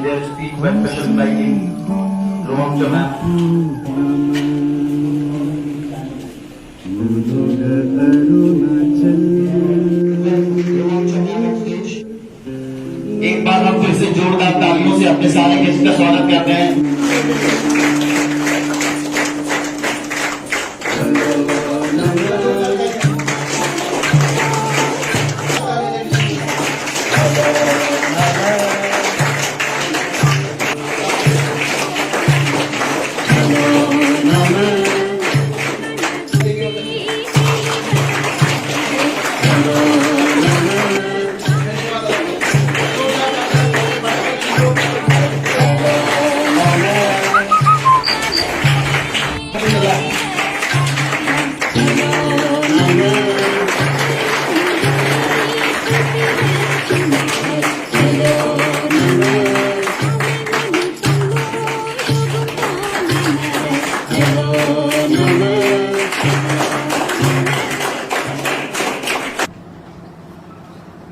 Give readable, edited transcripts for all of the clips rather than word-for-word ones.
and their speech were special by Arunachal एक बार हम फिर से जोरदार तालियों से अपने सारे गेस्ट का स्वागत करते हैं।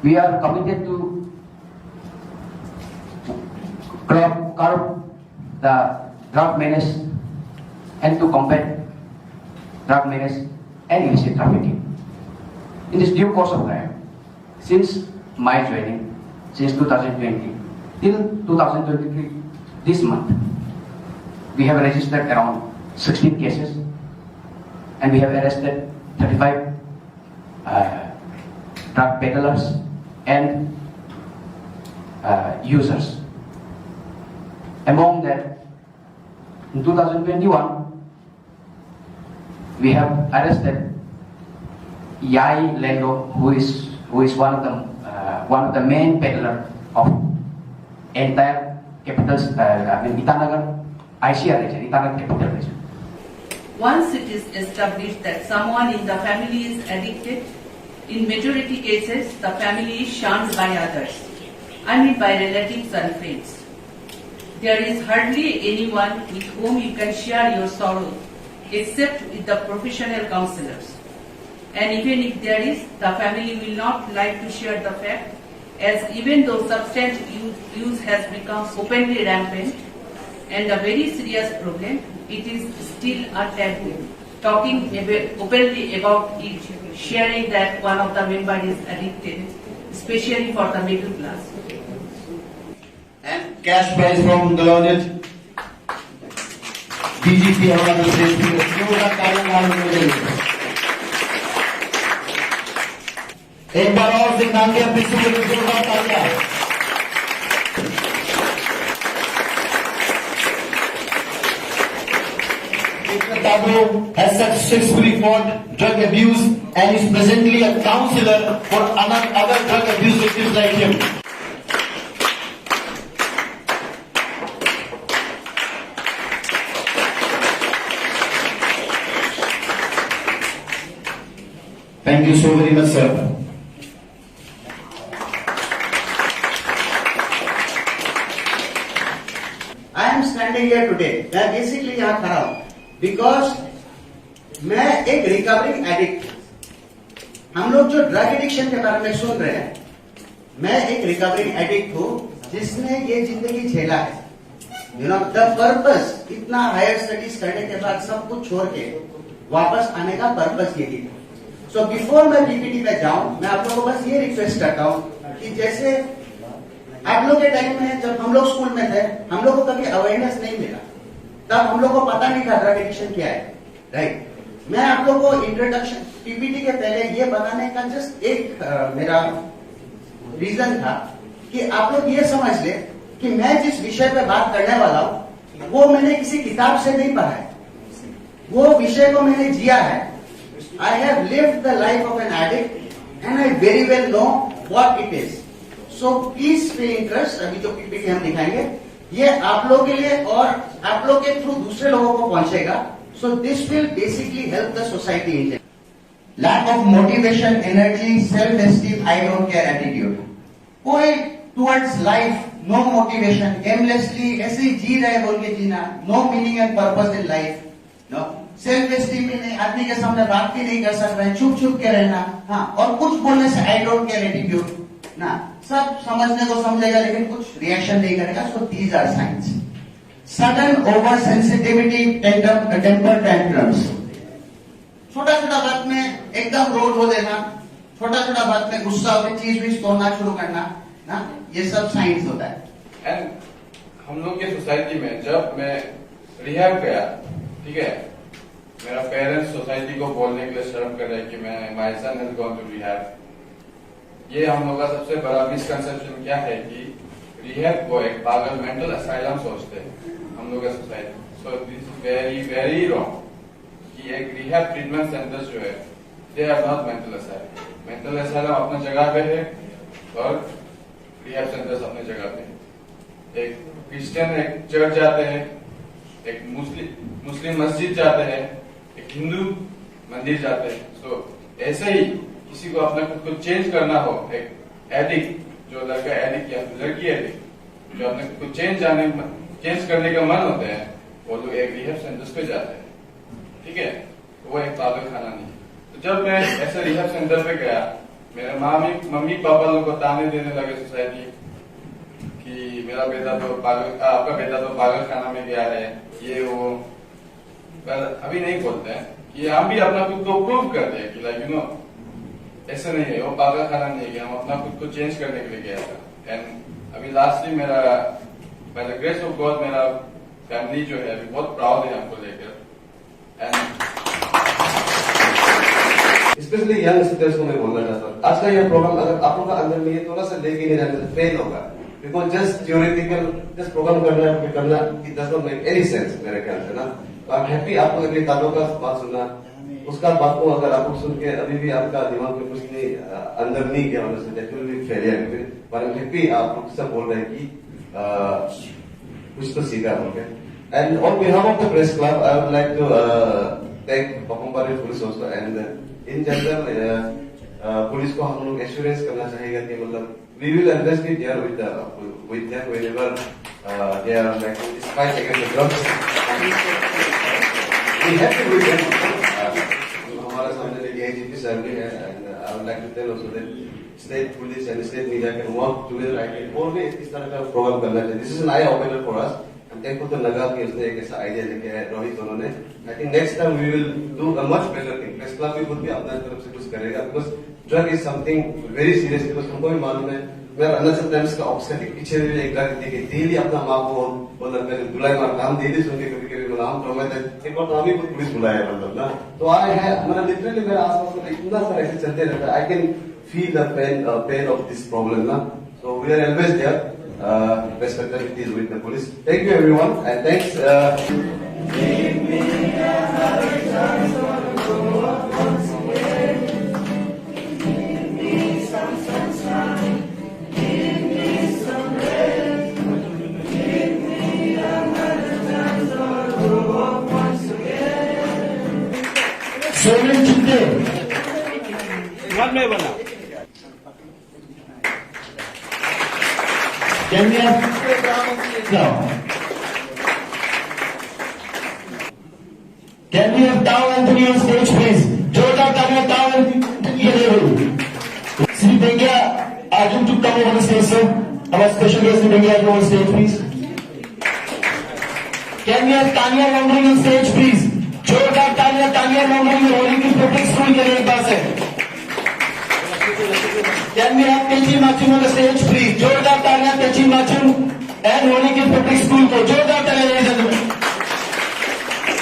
We are committed to curb the drug menace and to combat drug menace and illicit trafficking. In this due course of time, since my joining, since 2020 till 2023, this month, we have registered around 16 cases and we have arrested 35 drug peddlers and users. Among that, in 2021, we have arrested Yai Lendo, who is one of the main peddler of entire capitals, Itanagar, ICR region, Itanagar capital region. Once it is established that someone in the family is addicted, in majority cases, the family is shunned by others, I mean by relatives and friends. There is hardly anyone with whom you can share your sorrow, except with the professional counselors. And even if there is, the family will not like to share the fact, as even though substance use has become openly rampant and a very serious problem, it is still a taboo. Talking openly about it, sharing that one of the members is addicted, especially for the middle class. And cash prize from the laureate DGP एक बार और सिंगांगे अपनी जोरदार तालियां। Tabu has successfully fought drug abuse and is presently a counselor for other drug abuse victims like him. Thank you so very much, sir. I am standing here today. मैं basically यहाँ खड़ा हूँ because मैं एक recovering addict हूँ। हम लोग जो ड्रग एडिक्शन के बारे में सुन रहे हैं, मैं एक रिकवरिंग एडिक्ट हूँ जिसने ये जिंदगी झेला है। द पर्पस इतना हायर स्टडीज करने के बाद सब कुछ छोड़ के वापस आने का पर्पस यही था। सो बिफोर मैं पीपीटी में जाऊं, मैं आप लोगों को बस ये रिक्वेस्ट करता हूँ कि जैसे आप लोग के टाइम में जब हम लोग स्कूल में थे, हम लोग को कभी अवेयरनेस नहीं मिला, तब हम लोग को पता नहीं था ड्रग एडिक्शन क्या है, राइट। मैं आप लोग को इंट्रोडक्शन पीपीटी के पहले ये बताने का जस्ट एक मेरा रीजन था कि आप लोग ये समझ ले कि मैं जिस विषय पे बात करने वाला हूँ वो मैंने किसी किताब से नहीं पढ़ा है, वो विषय को मैंने जिया है। I have lived the life of an addict and I very well know what it is. So please pay interest। अभी जो पीपीटी हम दिखाएंगे ये आप लोगों के लिए और आप लोग के थ्रू दूसरे लोगों को पहुंचेगा। So this will basically help the society in general. Lack of motivation, energy, self-esteem, I don't care attitude. कोई towards life, no motivation, aimlessly ऐसे ही जी रहे बोल के जीना, no meaning and purpose in life, no. Self esteem भी नहीं, आदमी के सामने बात भी नहीं कर सकते हैं, चुप चुप के रहना, हाँ, और कुछ बोलने से आई डोंट केयर एटीट्यूड, ना, सब समझने को समझेगा लेकिन कुछ रिएक्शन नहीं करेगा. So these are signs. Sudden oversensitivity, temper tantrums. छोटा छोटा बात में एकदम रोड हो देना, छोटा छोटा बात में गुस्सा होकर चीज भी तोड़ना शुरू करना ना, ये सब साइंस होता है. एंड हम लोग के सोसाइटी में जब मैं रिहैब गया, ठीक है, मेरा पेरेंट्स सोसाइटी को बोलने के लिए शर्म कर रहे हैं कि मैं my son has gone to rehab. ये हम लोग का सबसे बड़ा मिसकंसेप्शन क्या है कि रिहैब को एक पागल मेंटल असाइलम सोचते हैं हम लोग का society. So this is very very wrong कि एक रिहैब ट्रीटमेंट सेंटर्स जो है they are not mental asylum. Mental asylum अपनी जगह पे है और रिहैब सेंटर्स अपनी जगह पे है. एक क्रिश्चियन एक चर्च जाते हैं, एक मुस्लिम मस्जिद जाते हैं, एक हिंदू मंदिर जाते हैं. सो ऐसे ही किसी को अपना खुद को चेंज करना हो, एक एडिक्ट जो लड़का एडिक्ट या लड़की एडिक्ट जो अपने खुद को चेंज करने का मन होता है, वो लोग एक रिहैब सेंटर्स पे जाते हैं. ठीक है, वो एक पागल खाना नहीं. तो जब मैं ऐसे रिहैब सेंटर पे गया, मेरे मम्मी पापा लोग को ताने देने लगे सोसाइटी कि मेरा बेटा तो आपका बेटा तो पागल खाना में गया है, ये वो. पर अभी नहीं बोलते हैं कि हम भी अपना खुद को प्रूव करते हैं कि लाइक यू नो ऐसा नहीं है, वो पागल खाना नहीं है, हम अपना खुद को चेंज करने के लिए गया था. एंड अभी लास्टली मेरा by the grace of God मेरा फैमिली जो है अभी बहुत प्राउड है हमको लेकर. एंड स्पेशली यंग स्टूडेंट्स को मैं बोलना चाहता हूँ, आज का यह प्रोग्राम अगर आप लोग का अंदर में ये थोड़ा सा लेके नहीं जाने से फेल होगा. Because just theoretical just program करना it does not make any sense मेरे ख्याल से ना. तो आई एम हैप्पी आप लोग अपने कानों का बात सुना, उसका बात को अगर आप लोग सुन के अभी भी आपका दिमाग में कुछ नहीं अंदर नहीं गया होने say that will be failure. पर आई एम हैप्पी आप लोग सब बोल रहे हैं कि कुछ तो सीखा होगा. And on behalf of the press club I would like to thank Papum Pare police also. And in general police को हम लोग एश्योरेंस करना चाहेगा कि मतलब we will always be there with them whenever they are like in this fight against the drugs. We have to be there. हमारा सामने देखिए AGP सर भी है. And I would like to tell also that state police and state media can work together. I can always इस तरह का programme करना चाहिए. This is an eye opener for us. हम देखो तो लगा कि उसने एक ऐसा आइडिया लेके आया रोहित उन्होंने. I think next time we will do a much better thing. Press club भी खुद भी अपना तरफ से कुछ करेगा. Because drug is something very serious. Because हमको भी मालूम है मैं अरुणाचल टाइम्स का ऑफिसर के पीछे भी एक ड्रग देखे डेली अपना माँ को बोलना पहले बुलाए मार काम डेली सुन के कभी कभी बोला हम तो मैं एक बार तो हम ही खुद पुलिस बुलाया मतलब ना. तो आए है मतलब लिटरली मेरे आसपास में इतना सारा ऐसे चलते रहता है. I can feel the pain of this problem ना. So we are always there. Respectability is with the police. Thank you everyone and thanks. One by one now. Can we have now? Can we have Tao Anthony on stage, please? Jordan, can we have Tao Anthony? Sri Bengia, Arjun to come over the stage, sir. Our special guest, Sri Bengia, on stage, please. Can we have Tanya Laundering on stage, please? Jordan, Tanya Laundering, holding the protect school के लिए पास है. Can we have Techi Machun on the stage, please? Jordan, Tanya, Techi Machun, and holding the protect school को Jordan, Tanya, ladies and gentlemen.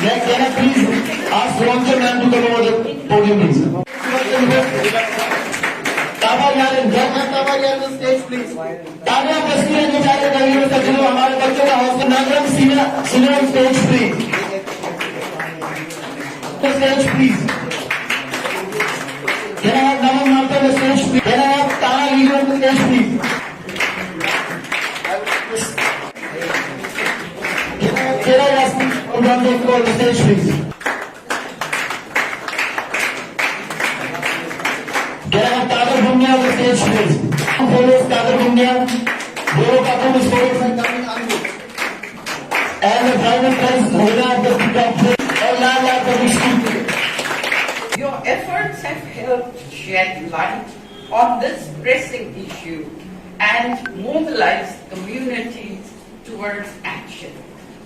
Next, can I please ask Roncho ma'am to come over the podium, please? Taba Yaren, Taba Yaren on stage, please. Tanya Pasquier के चाहे कहीं हो सकते हो हमारे बच्चों का हौसला नागराम Sinha on stage, please. The stage, please. Can I have Naman Martha on the stage, please? Can I have Tana Leader on the stage, please? Can I ask Udam on the stage, please? Can I have Tadar Bhunya on the stage, please? Follows Tadar Bhunya. Guru Patum is followed by Tamil Angu. And the private friends winner of the top Public School. Your efforts have helped shed light on this pressing issue and mobilize communities towards action.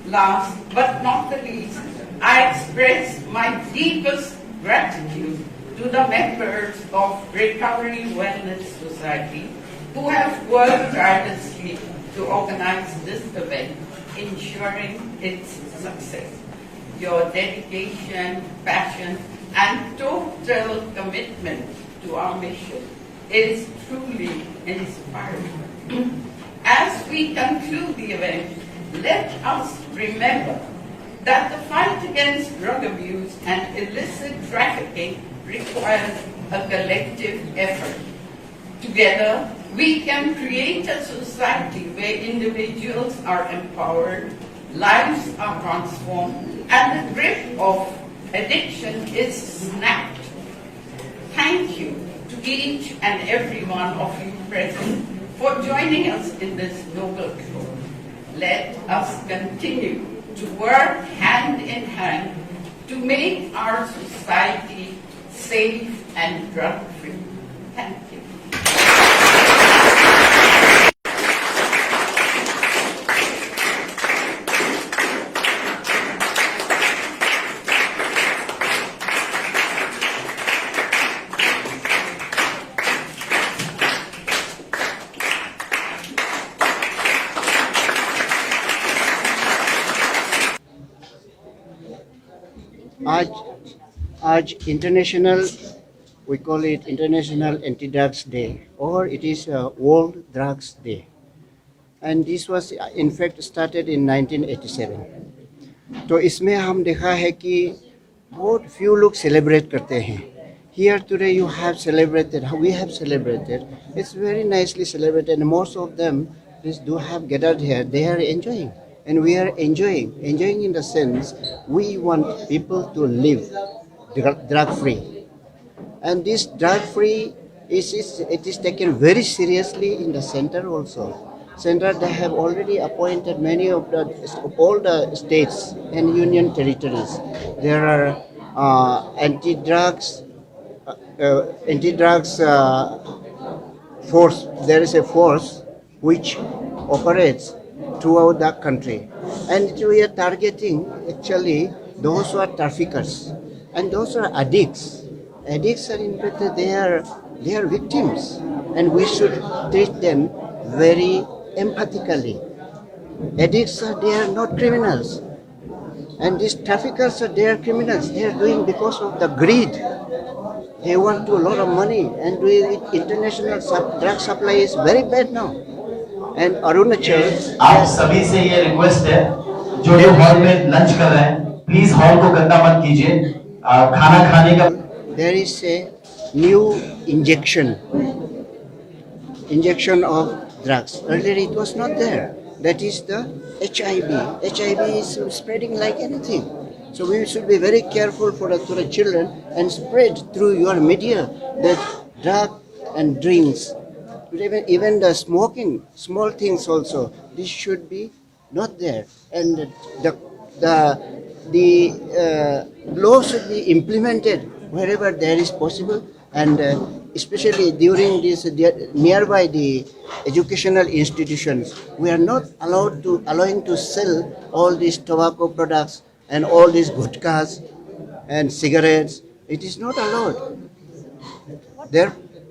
Last but not the least, I express my deepest gratitude to the members of Recovery Wellness Society who have worked tirelessly to organize this event, ensuring its success. Your dedication, passion, and total commitment to our mission is truly inspiring. As we conclude the event, let us remember that the fight against drug abuse and illicit trafficking requires a collective effort. Together, we can create a society where individuals are empowered, lives are transformed, and the grip of addiction is snapped. Thank you to each and every one of you present for joining us in this noble cause. Let us continue to work hand in hand to make our society safe and drug-free. Thank you. आज international, we call it International Anti-Drugs Day, or it is World Drugs Day. And this was in fact started in 1987. तो इसमें हम देखा है कि बहुत few लोग celebrate करते हैं. Here today you have celebrated, we have celebrated. It's very nicely celebrated, and most of them do have gathered here. They are enjoying, and we are enjoying in the sense we want people to live drug-free. And this drug-free it is taken very seriously in the center also. Center, they have already appointed many of all the states and union territories. There are anti-drugs force. There is a force which operates throughout the country, and we are targeting actually those who are traffickers and those who are addicts. Addicts are in fact they are victims, and we should treat them very empathically. Addicts they are not criminals, and these traffickers they are criminals. They are doing because of the greed. They want to a lot of money, and international drug supply is very bad now. And Arunachal, आप सभी से ये request है, जो लोग hall में lunch कर रहे हैं, प्लीज हॉल को गंदा मत कीजिए. खाना खाने का there is a new injection of drugs. Earlier it was not there. That is the HIV. HIV is spreading like anything. So we should be very careful to the children and spread through your media that drug and drinks, even the smoking, small things also, this should be not there. And the law should be implemented wherever there is possible, and especially during this nearby the educational institutions, we are not allowing to sell all these tobacco products and all these gutkas and cigarettes. It is not allowed.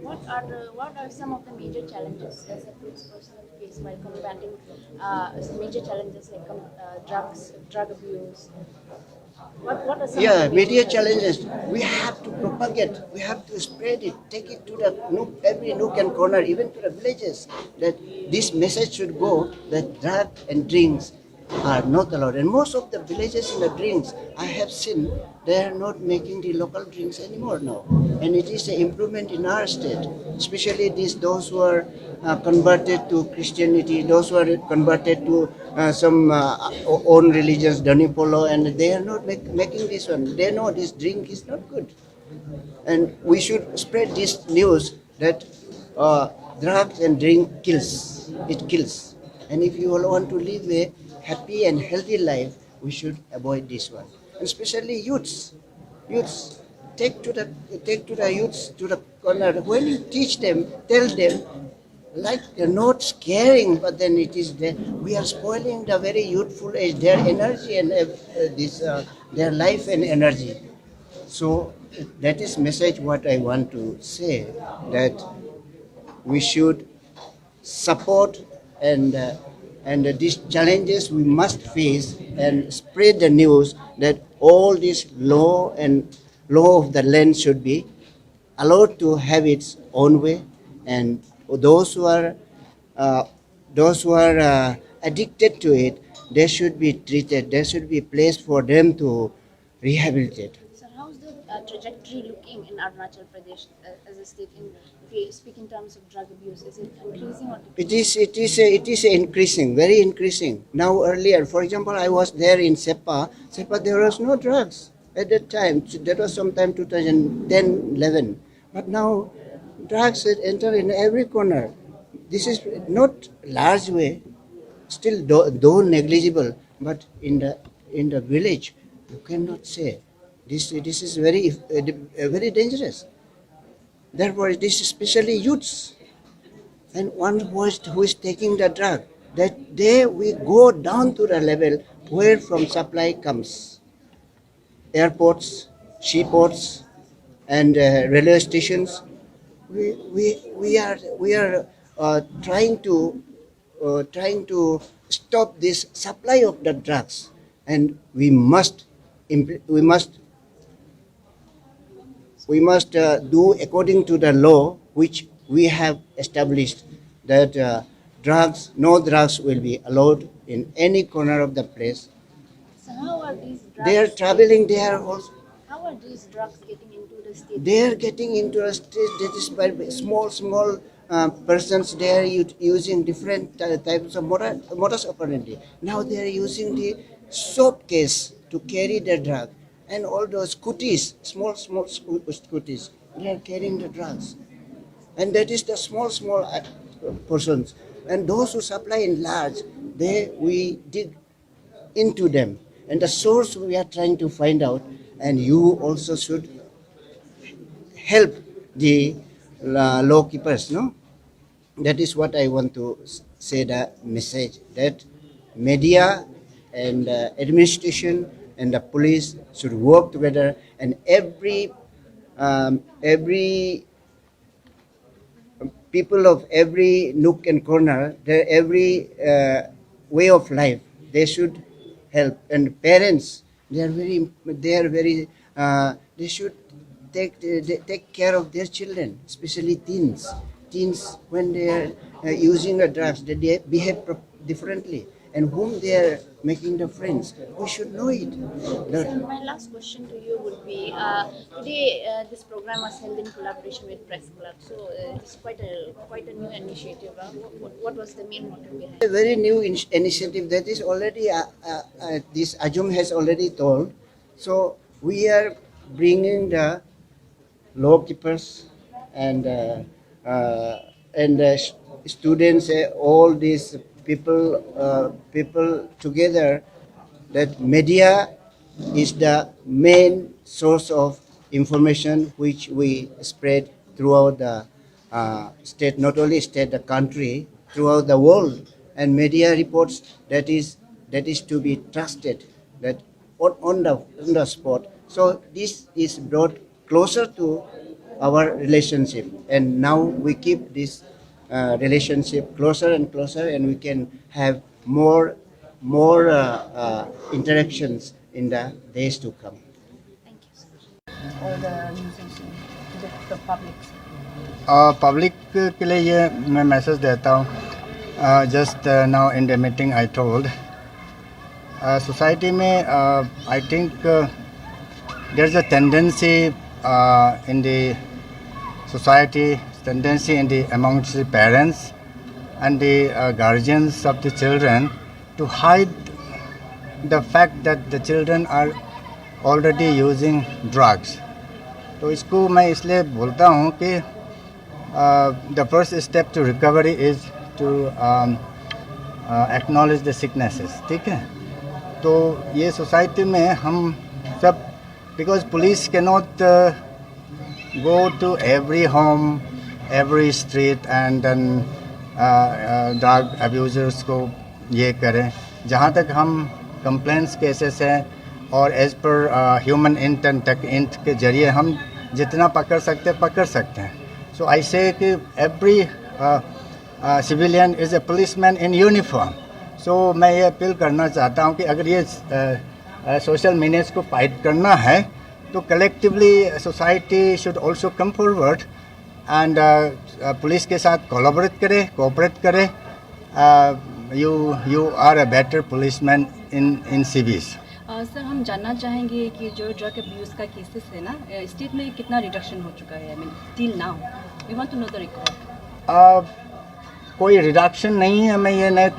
What are some of the major challenges as a personal face while combating major challenges like drug abuse? What are some of the media challenges. We have to propagate, we have to spread it, take it to every nook and corner, even to the villages, that this message should go that drug and drinks are not allowed. And most of the villages in the drinks, I have seen, they are not making the local drinks anymore now. And it is an improvement in our state, especially those who are converted to Christianity, those who are converted to some own religions, Danipolo, and they are not making this one. They know this drink is not good. And we should spread this news that drugs and drink kills. It kills. And if you all want to live a happy and healthy life, we should avoid this one. And especially youths. Take to the youths to the corner. When you teach them, tell them, like not scaring, but then it is there. We are spoiling the very youthful age, their energy and their life and energy. So that is message what I want to say, that we should support and these challenges we must face and spread the news that all this law of the land should be allowed to have its own way, and uh, those who are addicted to it, they should be treated. There should be a place for them to rehabilitate. So how's the trajectory looking in Arunachal Pradesh as a state? If you speak in terms of drug abuse, is it increasing or decreasing? It is increasing, very increasing. Now earlier, for example, I was there in Sepa. There was no drugs at that time. That was sometime 2010, 11. But now drugs enter in every corner. This is not large way, still though negligible, but in the village, you cannot say. This is very dangerous. Therefore, it is especially youths and one who is taking the drug, that they we go down to the level where from supply comes. Airports, seaports, and railway stations. We are trying to stop this supply of the drugs, and we must do according to the law which we have established, that no drugs will be allowed in any corner of the place. So how are these drugs? They are traveling. They are also. How are these drugs getting into the state? They are getting into a state that is by small persons. They are using different types of modus operandi. Now they are using the soap case to carry the drug, and all those scooties, small scooties, they are carrying the drugs, and that is the small persons. And those who supply in large, we dig into them, and the source we are trying to find out. And you also should help the law keepers, no? That is what I want to say, the message, that media and administration and the police should work together, and every people of every nook and corner, every way of life, they should help. And parents, they should take care of their children, especially teens. Teens, when they are using the drugs, they behave differently, and whom they are making the friends, we should know it. So my last question to you would be, today this program was held in collaboration with Press Club, so it's quite a new initiative. What was the main motive behind A it? very new initiative that is already, this Ajum has already told. So we are bringing the law keepers and students, all these people together, that media is the main source of information which we spread throughout the state, not only state, the country, throughout the world. And media reports that is to be trusted, that on the spot. So this is brought closer to our relationship, and now we keep this relationship closer and closer, and we can have more interactions in the days to come. Thank you so much. All the users to the public. Public के लिए ये मैं message देता हूँ. Just now in the meeting I told society में I think there is a tendency in the society, tendency in the amongst the parents and the guardians of the children to hide the fact that the children are already using drugs. तो इसको मैं इसलिए बोलता हूँ कि the first step to recovery is to acknowledge the sicknesses. ठीक है, तो ये सोसाइटी में हम सब, because police cannot go to every home, every street and then drug abusers को ये करें. जहाँ तक हम complaints cases हैं और as per human intent के जरिए हम जितना पकड़ सकते हैं. So I say कि every civilian is a policeman in uniform. So मैं ये अपील करना चाहता हूँ कि अगर ये social menace को फाइट करना है तो collectively society should also come forward and police के साथ collaborate करें, cooperate करें. You are a better policeman in cities. Sir हम जानना चाहेंगे कि जो ड्रग अब्यूज़ का केसेस है ना स्टेट में कितना रिडक्शन हो चुका है. I mean till now we want to know the record. कोई रिडक्शन नहीं है. मैं ये नहीं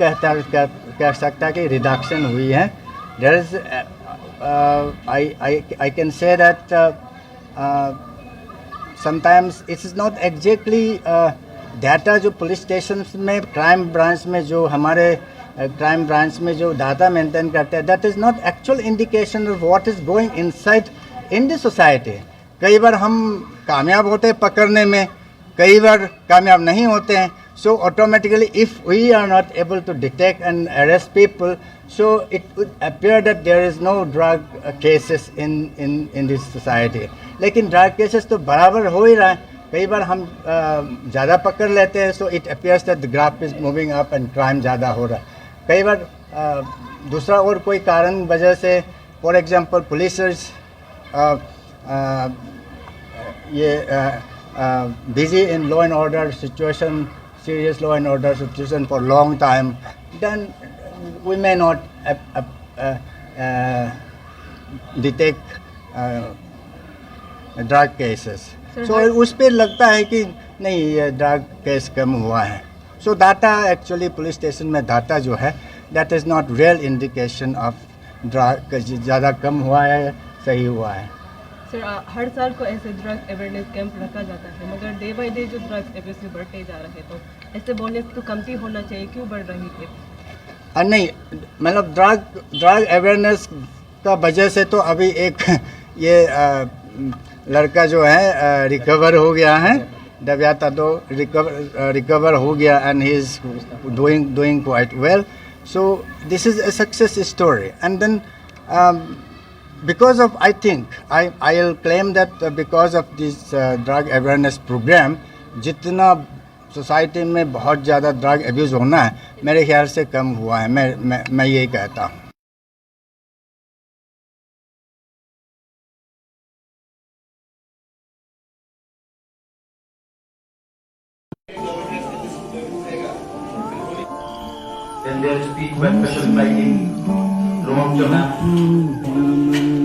कह सकता कि रिडक्शन हुई है. There is I can say that sometimes it is not exactly data जो पुलिस स्टेशन में क्राइम ब्रांच में जो हमारे क्राइम ब्रांच में जो डाटा मेंटेन करते हैं that is not actual indication of what is going inside in the society. कई बार हम कामयाब होते हैं पकड़ने में, कई बार कामयाब नहीं होते हैं. So automatically if we are not able to detect and arrest people, so it would appear that there is no drug cases in this society. लेकिन drug cases तो बराबर हो ही रहा है. कई बार हम ज़्यादा पकड़ लेते हैं, so it appears that the graph is moving up and crime ज़्यादा हो रहा है. कई बार दूसरा और कोई कारण वजह से, फॉर एग्जांपल पुलिसर्स ये busy in law and order situation, serious law and order situation for long time, then we may not detect drug cases. So उस पर लगता है कि नहीं ये ड्रग केस कम हुआ है. So data actually police station में data जो है that is not real indication of drug ज़्यादा कम हुआ है, सही हुआ है. सर हर साल को ऐसे ड्रग अवेयरनेस कैंप रखा जाता है, मगर डे बाय डे जो ड्रग्स अब्यूज़ बढ़ते जा रहे हैं, तो ऐसे बोलने से तो कमती होना चाहिए, क्यों बढ़ रही है? नहीं मतलब ड्रग अवेयरनेस का वजह से तो अभी एक ये लड़का जो है रिकवर हो गया है, दबियाता तो रिकवर हो गया and he is doing quite well. So this is a success story. And then because of, I think I'll claim that because of this drug awareness program, जितना सोसाइटी में बहुत ज़्यादा ड्रग अब्यूज़ होना है मेरे ख्याल से कम हुआ है. मैं यही कहता हूँ. Then there is speech by special inviting Arunachal.